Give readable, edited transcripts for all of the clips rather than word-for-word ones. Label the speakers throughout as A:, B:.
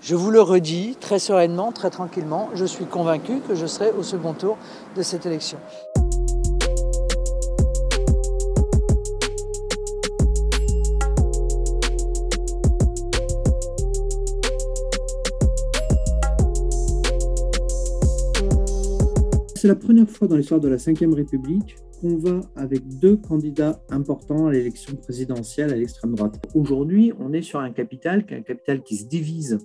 A: Je vous le redis très sereinement, très tranquillement, je suis convaincu que je serai au second tour de cette élection.
B: C'est la première fois dans l'histoire de la Ve République qu'on va avec deux candidats importants à l'élection présidentielle à l'extrême droite. Aujourd'hui, on est sur un capital qui se divise,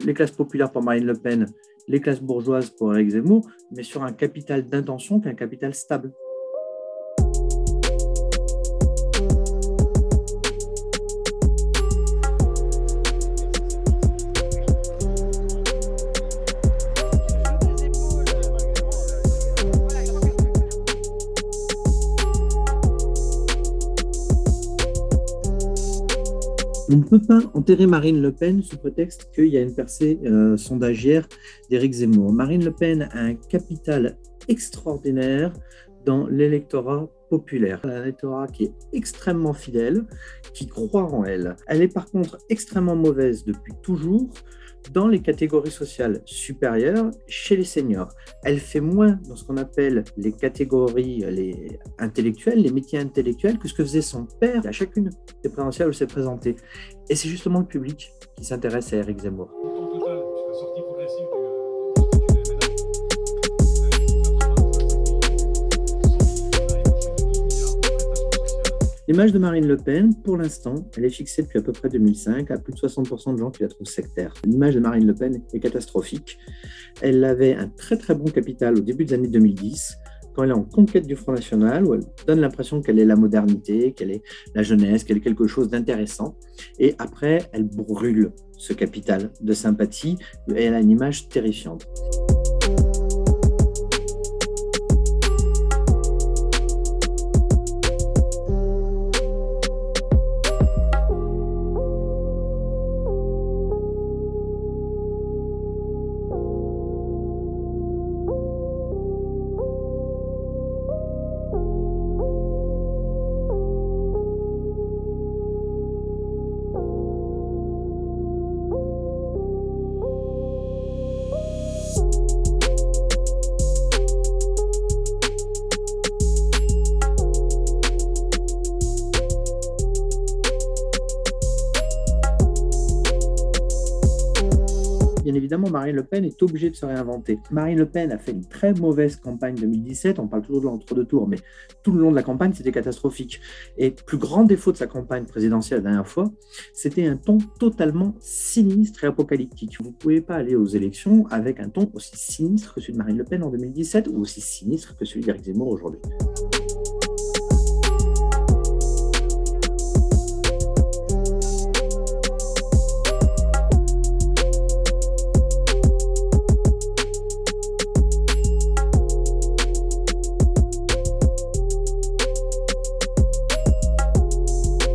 B: les classes populaires pour Marine Le Pen, les classes bourgeoises pour Éric Zemmour, mais sur un capital d'intention qui est un capital stable. On ne peut pas enterrer Marine Le Pen sous prétexte qu'il y a une percée sondagière d'Éric Zemmour. Marine Le Pen a un capital extraordinaire dans l'électorat populaire, un électorat qui est extrêmement fidèle, qui croit en elle. Elle est par contre extrêmement mauvaise depuis toujours dans les catégories sociales supérieures chez les seniors. Elle fait moins dans ce qu'on appelle les catégories intellectuelles, les métiers intellectuels, que ce que faisait son père à chacune des présidentielles où s'est présenté. Et c'est justement le public qui s'intéresse à Éric Zemmour. L'image de Marine Le Pen, pour l'instant, elle est fixée depuis à peu près 2005 à plus de 60% de gens qui la trouvent sectaire. L'image de Marine Le Pen est catastrophique. Elle avait un très très bon capital au début des années 2010, quand elle est en conquête du Front National, où elle donne l'impression qu'elle est la modernité, qu'elle est la jeunesse, qu'elle est quelque chose d'intéressant. Et après, elle brûle ce capital de sympathie et elle a une image terrifiante. Bien évidemment, Marine Le Pen est obligée de se réinventer. Marine Le Pen a fait une très mauvaise campagne 2017, on parle toujours de l'entre-deux tours, mais tout le long de la campagne, c'était catastrophique. Et le plus grand défaut de sa campagne présidentielle la dernière fois, c'était un ton totalement sinistre et apocalyptique. Vous ne pouvez pas aller aux élections avec un ton aussi sinistre que celui de Marine Le Pen en 2017 ou aussi sinistre que celui d'Éric Zemmour aujourd'hui.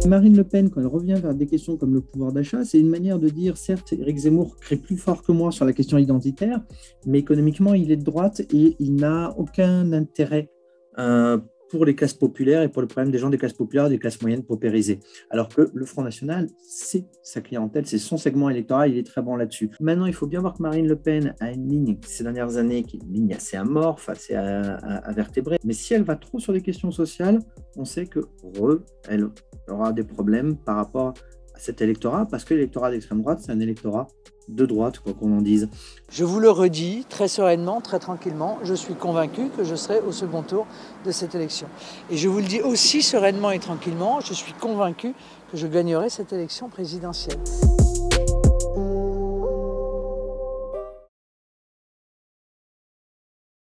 B: Marine Le Pen, quand elle revient vers des questions comme le pouvoir d'achat, c'est une manière de dire, certes, Éric Zemmour crie plus fort que moi sur la question identitaire, mais économiquement, il est de droite et il n'a aucun intérêt pour les classes populaires et pour le problème des gens des classes populaires et des classes moyennes paupérisées. Alors que le Front National, c'est sa clientèle, c'est son segment électoral, il est très bon là-dessus. Maintenant, il faut bien voir que Marine Le Pen a une ligne ces dernières années qui est une ligne assez amorphe, assez invertébrée. Mais si elle va trop sur les questions sociales, on sait que elle aura des problèmes par rapport à cet électorat, parce que l'électorat d'extrême droite, c'est un électorat de droite, quoi qu'on en dise.
A: Je vous le redis très sereinement, très tranquillement, je suis convaincu que je serai au second tour de cette élection. Et je vous le dis aussi sereinement et tranquillement, je suis convaincu que je gagnerai cette élection présidentielle.